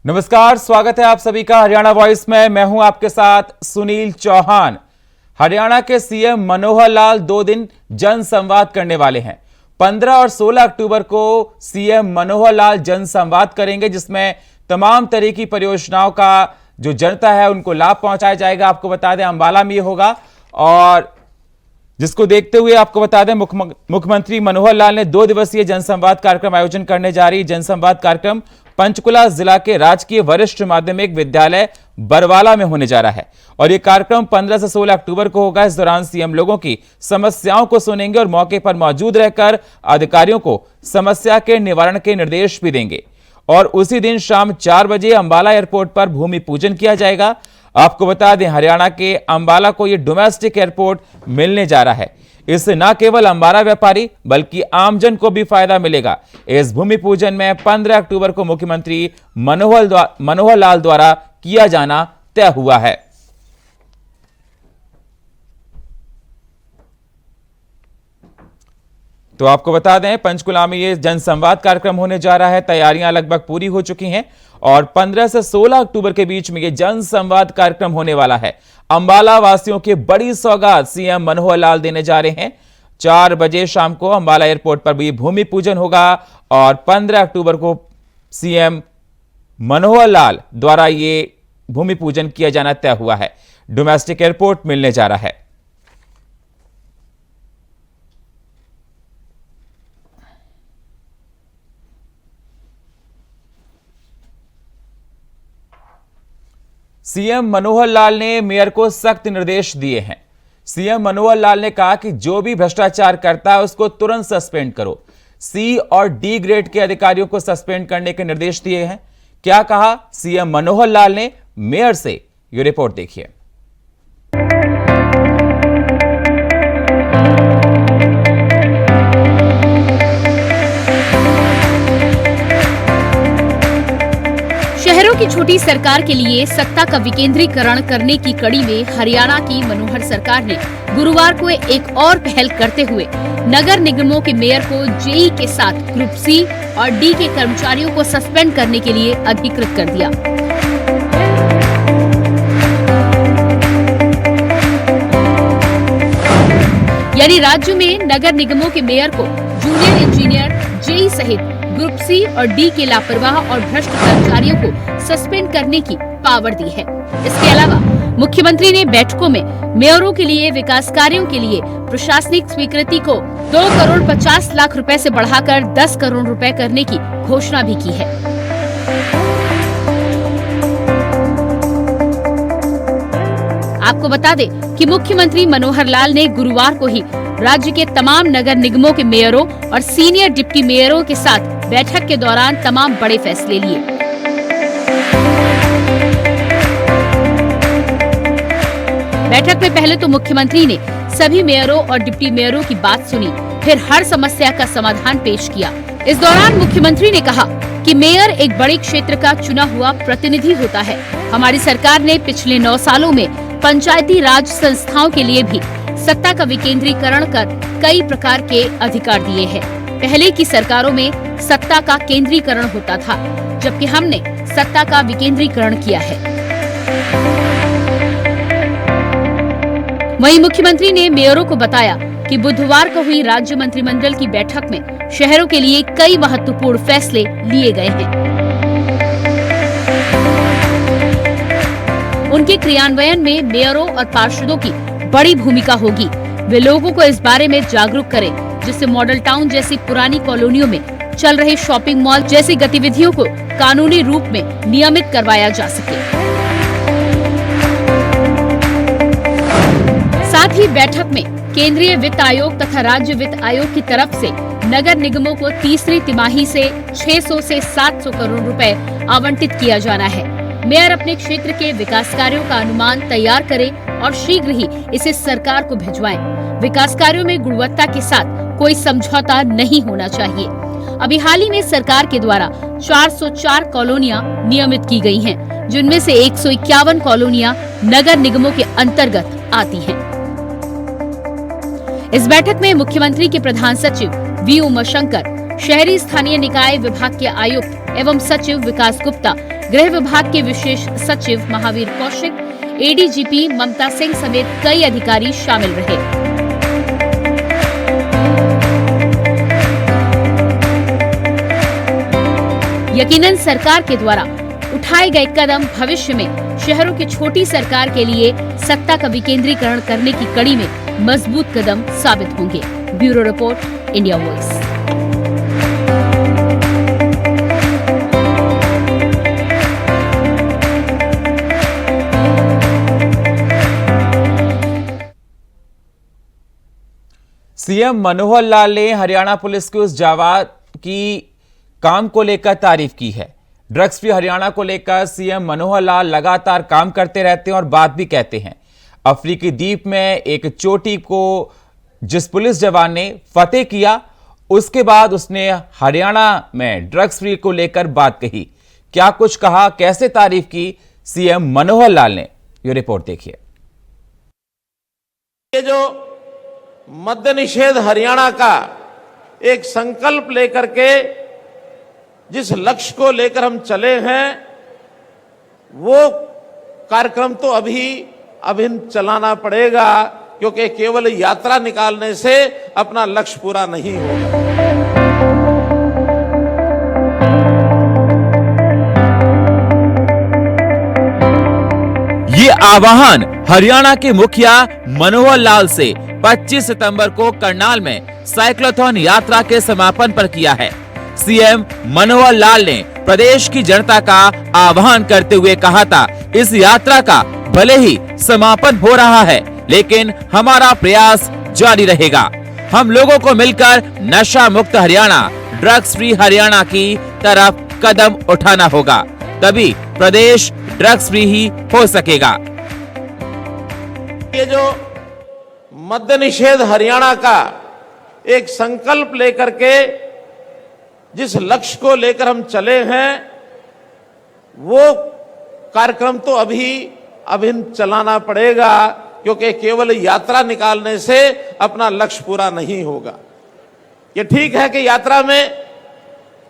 नमस्कार, स्वागत है आप सभी का हरियाणा वॉइस में। मैं हूं आपके साथ सुनील चौहान। हरियाणा के सीएम मनोहर लाल 2 दिन जन संवाद करने वाले हैं। 15 और 16 अक्टूबर को सीएम मनोहर लाल जन संवाद करेंगे, जिसमें तमाम तरह की परियोजनाओं का जो जनता है उनको लाभ पहुंचाया जाएगा। आपको बता दें अंबाला में ये होगा, और जिसको देखते हुए आपको बता दें मुख्यमंत्री मनोहर लाल ने 2 दिवसीय जनसंवाद कार्यक्रम आयोजन करने जा रही। जनसंवाद कार्यक्रम पंचकुला जिला के राजकीय वरिष्ठ माध्यमिक विद्यालय बरवाला में होने जा रहा है, और यह कार्यक्रम 15 से 16 अक्टूबर को होगा। इस दौरान सीएम लोगों की समस्याओं को सुनेंगे और मौके पर मौजूद रहकर अधिकारियों को समस्या के निवारण के निर्देश भी देंगे। और उसी दिन शाम 4 बजे अंबाला एयरपोर्ट पर भूमि पूजन किया जाएगा। आपको बता दें हरियाणा के अंबाला को यह डोमेस्टिक एयरपोर्ट मिलने जा रहा है। इससे न केवल अंबाला व्यापारी बल्कि आमजन को भी फायदा मिलेगा। इस भूमि पूजन में 15 अक्टूबर को मुख्यमंत्री मनोहर लाल द्वारा किया जाना तय हुआ है। तो आपको बता दें पंचकुला में यह जनसंवाद कार्यक्रम होने जा रहा है। तैयारियां लगभग पूरी हो चुकी हैं और 15 से 16 अक्टूबर के बीच में यह जनसंवाद कार्यक्रम होने वाला है। अंबाला वासियों की बड़ी सौगात सीएम मनोहर लाल देने जा रहे हैं। 4 बजे शाम को अंबाला एयरपोर्ट पर भी भूमि पूजन होगा और 15 अक्टूबर को सीएम मनोहर लाल द्वारा यह भूमि पूजन किया जाना तय हुआ है। डोमेस्टिक एयरपोर्ट मिलने जा रहा है। सीएम मनोहर लाल ने मेयर को सख्त निर्देश दिए हैं। सीएम मनोहर लाल ने कहा कि जो भी भ्रष्टाचार करता है उसको तुरंत सस्पेंड करो। सी और डी ग्रेड के अधिकारियों को सस्पेंड करने के निर्देश दिए हैं। क्या कहा सीएम मनोहर लाल ने मेयर से, ये रिपोर्ट देखिए। शहरों की छोटी सरकार के लिए सत्ता का विकेंद्रीकरण करने की कड़ी में हरियाणा की मनोहर सरकार ने गुरुवार को एक और पहल करते हुए नगर निगमों के मेयर को जेई के साथ ग्रुप सी और डी के कर्मचारियों को सस्पेंड करने के लिए अधिकृत कर दिया। यानी राज्य में नगर निगमों के मेयर को जूनियर इंजीनियर, जेई सहित ग्रुप सी और डी के लापरवाह और भ्रष्ट कर्मचारियों को सस्पेंड करने की पावर दी है। इसके अलावा मुख्यमंत्री ने बैठकों में मेयरों के लिए विकास कार्यों के लिए प्रशासनिक स्वीकृति को 2 करोड़ 50 लाख रुपए से बढ़ाकर 10 करोड़ रुपए करने की घोषणा भी की है। आपको बता दें कि मुख्यमंत्री मनोहर लाल ने गुरुवार को ही राज्य के तमाम नगर निगमों के मेयरों और सीनियर डिप्टी मेयरों के साथ बैठक के दौरान तमाम बड़े फैसले लिए। बैठक में पहले तो मुख्यमंत्री ने सभी मेयरों और डिप्टी मेयरों की बात सुनी, फिर हर समस्या का समाधान पेश किया। इस दौरान मुख्यमंत्री ने कहा कि मेयर एक बड़े क्षेत्र का चुना हुआ प्रतिनिधि होता है। हमारी सरकार ने पिछले 9 सालों में पंचायती राज संस्थाओं के लिए भी सत्ता का विकेंद्रीकरण कर कई प्रकार के अधिकार दिए हैं। पहले की सरकारों में सत्ता का केंद्रीकरण होता था, जबकि हमने सत्ता का विकेंद्रीकरण किया है। वहीं मुख्यमंत्री ने मेयरों को बताया कि बुधवार को हुई राज्य मंत्रिमंडल की बैठक में शहरों के लिए कई महत्वपूर्ण फैसले लिए गए हैं। उनके क्रियान्वयन में मेयरों और पार्षदों की बड़ी भूमिका होगी। वे लोगों को इस बारे में जागरूक करें, जिससे मॉडल टाउन जैसी पुरानी कॉलोनियों में चल रहे शॉपिंग मॉल जैसी गतिविधियों को कानूनी रूप में नियमित करवाया जा सके। साथ ही बैठक में केंद्रीय वित्त आयोग तथा राज्य वित्त आयोग की तरफ से नगर निगमों को तीसरी तिमाही से 600 से 700 करोड़ रुपए आवंटित किया जाना है। मेयर अपने क्षेत्र के विकास कार्यों का अनुमान तैयार करें और शीघ्र ही इसे सरकार को भिजवाएं। विकास कार्यों में गुणवत्ता के साथ कोई समझौता नहीं होना चाहिए। अभी हाल ही में सरकार के द्वारा 404 कॉलोनियां नियमित की गई हैं, जिनमें से 151 कॉलोनियां नगर निगमों के अंतर्गत आती हैं। इस बैठक में मुख्यमंत्री के प्रधान सचिव वी उमाशंकर, शहरी स्थानीय निकाय विभाग के आयुक्त एवं सचिव विकास गुप्ता, गृह विभाग के विशेष सचिव महावीर कौशिक, एडीजीपी ममता सिंह समेत कई अधिकारी शामिल रहे। यकीनन सरकार के द्वारा उठाए गए कदम भविष्य में शहरों की छोटी सरकार के लिए सत्ता का विकेंद्रीकरण करने की कड़ी में मजबूत कदम साबित होंगे। Bureau report, India voice. CM Manohar Lal ने हरियाणा पुलिस के उस जांच की काम को लेकर तारीफ की है। ड्रग्स फ्री हरियाणा को लेकर सीएम मनोहर लाल लगातार काम करते रहते हैं और बात भी कहते हैं। अफ्रीकी द्वीप में एक चोटी को जिस पुलिस जवान ने फतेह किया, उसके बाद उसने हरियाणा में ड्रग्स फ्री को लेकर बात कही। क्या कुछ कहा, कैसे तारीफ की सीएम मनोहर लाल ने, ये रिपोर्ट देखिए। ये जो मद्य निषेध हरियाणा का एक संकल्प लेकर के जिस लक्ष्य को लेकर हम चले हैं, वो कार्यक्रम तो अभी चलाना पड़ेगा, क्योंकि केवल यात्रा निकालने से अपना लक्ष्य पूरा नहीं होगा। ये आह्वान हरियाणा के मुखिया मनोहर लाल से 25 सितंबर को करनाल में साइक्लोथॉन यात्रा के समापन पर किया है। सीएम मनोहर लाल ने प्रदेश की जनता का आह्वान करते हुए कहा था, इस यात्रा का भले ही समापन हो रहा है, लेकिन हमारा प्रयास जारी रहेगा। हम लोगों को मिलकर नशा मुक्त हरियाणा, ड्रग्स फ्री हरियाणा की तरफ कदम उठाना होगा, तभी प्रदेश ड्रग्स फ्री ही हो सकेगा। ये जो मद्य निषेध हरियाणा का एक संकल्प लेकर के जिस लक्ष्य को लेकर हम चले हैं, वो कार्यक्रम तो अभी चलाना पड़ेगा, क्योंकि केवल यात्रा निकालने से अपना लक्ष्य पूरा नहीं होगा। ये ठीक है कि यात्रा में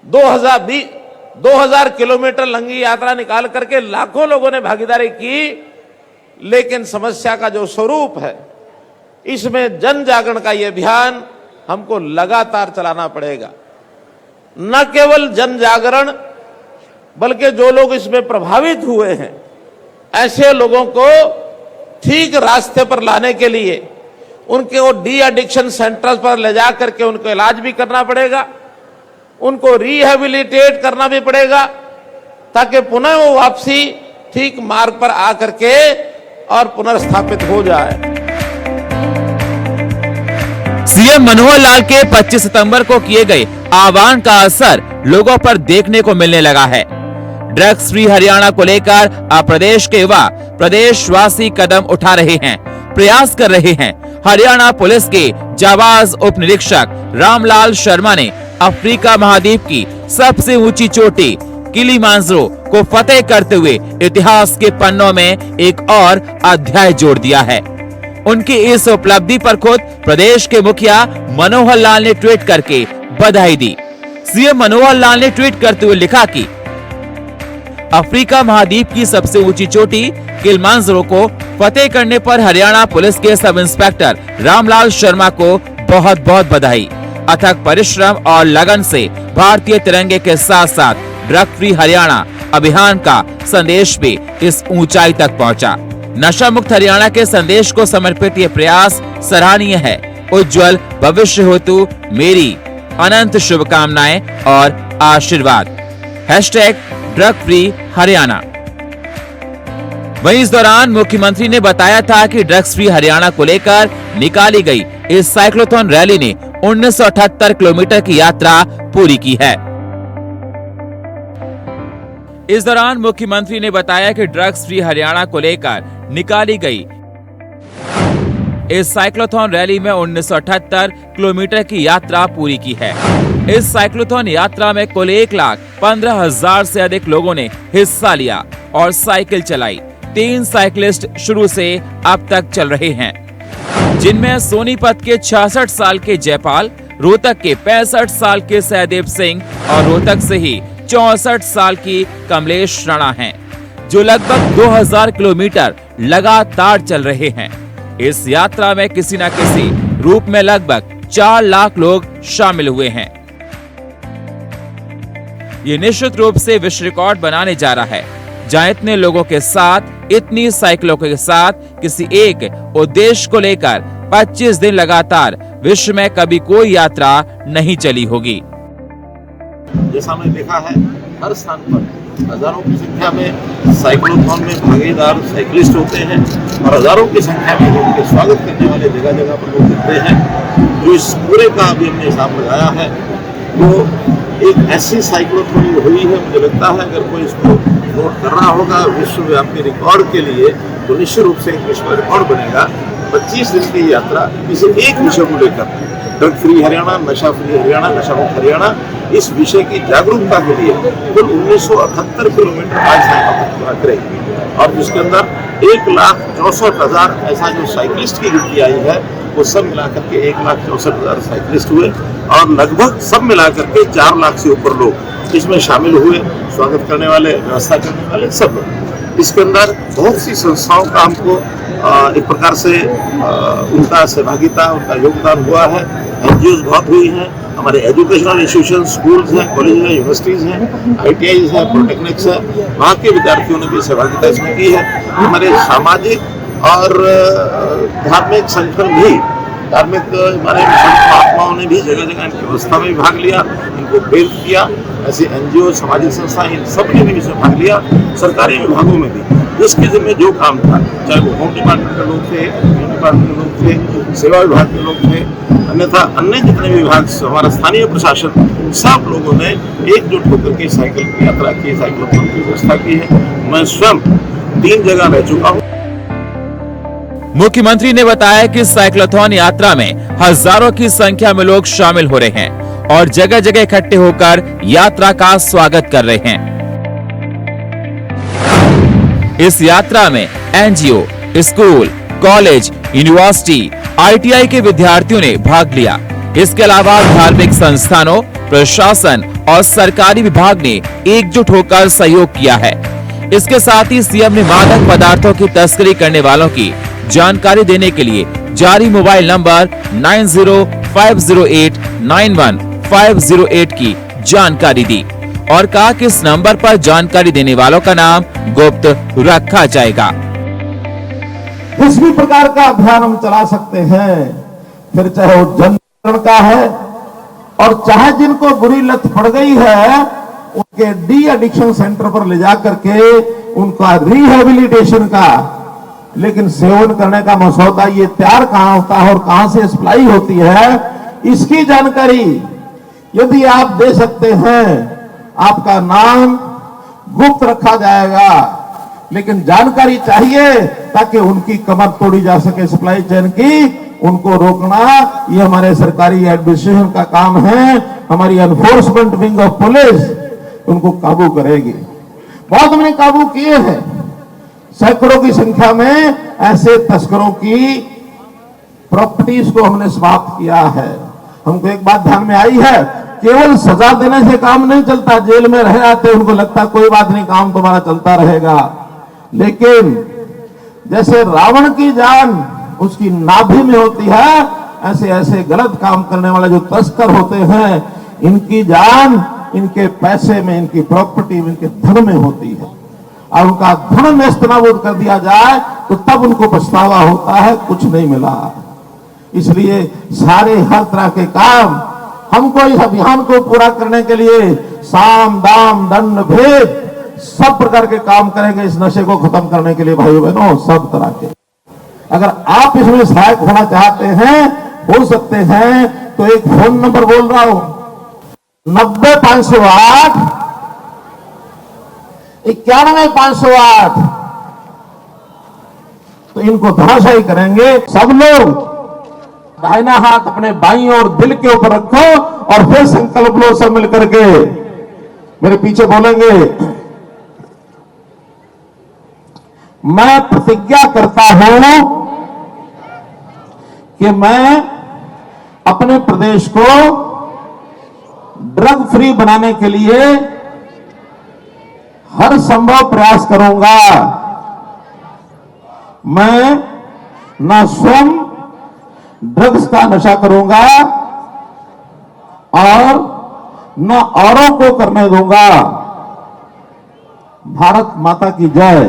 2000 किलोमीटर लंबी यात्रा निकाल करके लाखों लोगों ने भागीदारी की, लेकिन समस्या का जो स्वरूप है, इसमें जन जागरण का ये अभियान हमको लगातार चलाना पड़ेगा। न केवल जन जागरण, बल्कि जो लोग इसमें प्रभावित हुए हैं, ऐसे लोगों को ठीक रास्ते पर लाने के लिए उनको डी एडिक्शन सेंटर्स पर ले जा करके उनको इलाज भी करना पड़ेगा, उनको रिहेबिलिटेट करना भी पड़ेगा, ताकि पुनः वो वापसी ठीक मार्ग पर आकर के और पुनर्स्थापित हो जाए। सीएम मनोहर लाल के 25 सितंबर को किए गए आह्वान का असर लोगों पर देखने को मिलने लगा है। ड्रग्स फ्री हरियाणा को लेकर अब प्रदेश के युवा प्रदेशवासी कदम उठा रहे हैं, प्रयास कर रहे हैं। हरियाणा पुलिस के जाबाज उप निरीक्षक रामलाल शर्मा ने अफ्रीका महाद्वीप की सबसे ऊंची चोटी किलिमांजारो को फतेह करते हुए इतिहास के पन्नों में एक और अध्याय जोड़ दिया है। उनकी इस उपलब्धि पर खुद प्रदेश के मुखिया मनोहर लाल ने ट्वीट करके बधाई दी। सीएम मनोहर लाल ने ट्वीट करते हुए लिखा कि अफ्रीका महाद्वीप की सबसे ऊंची चोटी किलिमांजारो को फतेह करने पर हरियाणा पुलिस के सब इंस्पेक्टर रामलाल शर्मा को बहुत बहुत बधाई। अथक परिश्रम और लगन से भारतीय तिरंगे के साथ साथ ड्रग फ्री हरियाणा अभियान का संदेश भी इस ऊंचाई तक पहुंचा। नशा मुक्त हरियाणा के संदेश को समर्पित ये प्रयास सराहनीय है। उज्जवल भविष्य हेतु मेरी अनंत शुभकामनाएं और आशीर्वाद। #Drug free Haryana. वहीं इस दौरान मुख्यमंत्री ने बताया था कि ड्रग्स फ्री हरियाणा को लेकर निकाली गई इस साइक्लोथॉन रैली ने 1978 किलोमीटर की यात्रा पूरी की है। इस दौरान मुख्यमंत्री ने बताया कि ड्रग्स फ्री हरियाणा को लेकर निकाली गई इस साइक्लोथॉन रैली में 1978 किलोमीटर की यात्रा पूरी की है। इस साइक्लोथॉन यात्रा में कुल 1,15,000 से अधिक लोगों ने हिस्सा लिया और साइकिल चलाई। 3 साइकिलिस्ट शुरू से अब तक चल रहे हैं, जिनमें सोनीपत के 66 साल के जयपाल, रोहतक के 65 साल के सहदेव सिंह और रोहतक से ही 64 साल की कमलेश राणा हैं, जो लगभग 2000 किलोमीटर लगातार चल रहे हैं। इस यात्रा में किसी न किसी रूप में लगभग 4 लाख लोग शामिल हुए हैं। ये निश्चित रूप से विश्व रिकॉर्ड बनाने जा रहा है, जहां इतने लोगों के साथ, इतनी साइकिलों के साथ किसी एक उद्देश्य को लेकर 25 दिन लगातार विश्व में कभी कोई यात्रा नहीं चली होगी। जैसा हमने देखा है, हर स्थान पर हजारों की संख्या में साइक्लोथॉन में भागीदार साइकिलिस्ट होते हैं और हजारों की संख्या में उनके स्वागत करने वाले जगह जगह पर लोग दिखते हैं। जो इस पूरे का अभी हमने हिसाब लगाया है, वो एक ऐसी साइक्लोथॉन हुई है, मुझे लगता है अगर कोई इसको नोट कर रहा होगा विश्वव्यापी रिकॉर्ड के लिए, तो निश्चित रूप से एक विश्व रिकॉर्ड बनेगा। 25 दिन की यात्रा किसी एक विषय को लेकर, ड्रग फ्री हरियाणा, नशा फ्री हरियाणा, नशा मुक्त हरियाणा, इस विषय की जागरूकता के लिए कुल 1978 किलोमीटर आज पूरा करेगी और जिसके अंदर 1,64,000 ऐसा जो साइकिलिस्ट की गिनती आई है, वो सब मिलाकर के 1,64,000 साइकिलिस्ट हुए और लगभग सब मिलाकर के 4 लाख से ऊपर लोग इसमें शामिल हुए, स्वागत करने वाले, व्यवस्था करने वाले सब लोग। इसके अंदर बहुत सी संस्थाओं का हमको एक प्रकार से उनका सहभागिता, उनका योगदान हुआ है। एनजीओ बहुत हुई हैं, हमारे एजुकेशनल इंस्टीट्यूशन, स्कूल्स हैं, कॉलेज हैं, यूनिवर्सिटीज़ हैं, ITIs हैं, पॉलिटेक्निक्स हैं, वहाँ के विद्यार्थियों ने भी सहभागिता इसमें की है। हमारे सामाजिक और धार्मिक संगठन भी, धार्मिक हमारे महात्माओं ने भी जगह जगह इनकी व्यवस्था में भाग लिया, इनको प्रेरित किया। ऐसे एनजीओ, सामाजिक संस्थाएं, इन सब ने भी इसमें भाग लिया। सरकारी विभागों में भी जिसके जिम्मे जो काम था, चाहे वो होम डिपार्टमेंट के लोग थे, होम डिपार्टमेंट के लोग थे, सेवा विभाग के लोग थे, अन्यथा अन्य जितने विभाग, हमारा स्थानीय प्रशासन, सब लोगों ने एकजुट होकर के साइकिल की यात्रा की, साइक्लोथॉन की व्यवस्था की है। मैं स्वयं 3 जगह रह चुका हूँ। मुख्यमंत्री ने बताया कि साइक्लोथॉन यात्रा में हजारों की संख्या में लोग शामिल हो रहे हैं और जगह जगह इकट्ठे होकर यात्रा का स्वागत कर रहे हैं। इस यात्रा में NGO, school, college, university, ITI के विद्यार्थियों ने भाग लिया। इसके अलावा धार्मिक संस्थानों, प्रशासन और सरकारी विभाग ने एकजुट होकर सहयोग किया है। इसके साथ ही सीएम ने मादक पदार्थों की तस्करी करने वालों की जानकारी देने के लिए जारी मोबाइल नंबर 9050891508 की जानकारी दी और कहा कि इस नंबर पर जानकारी देने वालों का नाम गुप्त रखा जाएगा। किसी भी प्रकार का अभियान हम चला सकते हैं, फिर चाहे वो जन जागरण का है और चाहे जिनको बुरी लत पड़ गई है, उनके डी एडिक्शन सेंटर पर ले जाकर के उनका रिहेबिलिटेशन का, लेकिन सेवन करने का मसौदा ये तैयार कहां होता है और कहां से सप्लाई होती है, इसकी जानकारी यदि आप दे सकते हैं, आपका नाम गुप्त रखा जाएगा। लेकिन जानकारी चाहिए ताकि उनकी कमर तोड़ी जा सके सप्लाई चेन की, उनको रोकना ये हमारे सरकारी एडमिनिस्ट्रेशन का काम है। हमारी एनफोर्समेंट विंग ऑफ पुलिस उनको काबू करेगी। बहुत हमने काबू किए हैं, सैकड़ों की संख्या में ऐसे तस्करों की प्रॉपर्टीज को हमने समाप्त किया है। हमको एक बात ध्यान में आई है, केवल सजा देने से काम नहीं चलता। जेल में रह जाते उनको लगता कोई बात नहीं, काम तुम्हारा चलता रहेगा, लेकिन जैसे रावण की जान उसकी नाभि में होती है, ऐसे ऐसे गलत काम करने वाले जो तस्कर होते हैं, इनकी जान इनके पैसे में, इनकी प्रॉपर्टी में, इनके धन में होती है। और उनका धन नेस्तनाबूद कर दिया जाए तो तब उनको पछतावा होता है, कुछ नहीं मिला। इसलिए सारे हर तरह के काम हमको इस अभियान को पूरा करने के लिए साम दाम दंड भेद सब प्रकार के काम करेंगे इस नशे को खत्म करने के लिए। भाइयों बहनों, सब तरह के, अगर आप इसमें सहायक होना चाहते हैं, हो सकते हैं, तो एक फोन नंबर बोल रहा हूं, 90-508 91-508। तो इनको धराशायी करेंगे। सब लोग दाहिना हाथ अपने बाईं ओर दिल के ऊपर रखो और फिर संकल्प लो सब मिलकर के, मेरे पीछे बोलेंगे, मैं प्रतिज्ञा करता हूं कि मैं अपने प्रदेश को ड्रग फ्री बनाने के लिए संभव प्रयास करूंगा। मैं न स्वयं ड्रग्स का नशा करूंगा और न औरों को करने दूंगा। भारत माता की जय।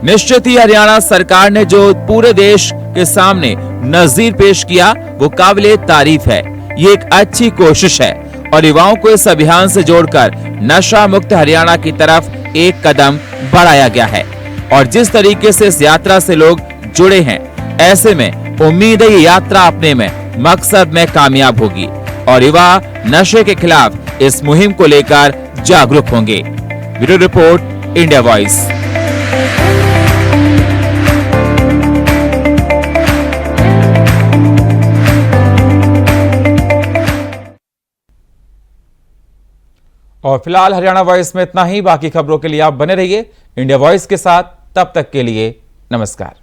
निश्चित ही हरियाणा सरकार ने जो पूरे देश के सामने नजीर पेश किया वो काबिले तारीफ है। ये एक अच्छी कोशिश है और युवाओं को इस अभियान से जोड़कर नशा मुक्त हरियाणा की तरफ एक कदम बढ़ाया गया है। और जिस तरीके से इस यात्रा से लोग जुड़े हैं, ऐसे में उम्मीद है ये यात्रा अपने में मकसद में कामयाब होगी और युवा नशे के खिलाफ इस मुहिम को लेकर जागरूक होंगे। Bureau report, India voice. और फिलहाल हरियाणा वॉइस में इतना ही। बाकी खबरों के लिए आप बने रहिए इंडिया वॉइस के साथ। तब तक के लिए नमस्कार।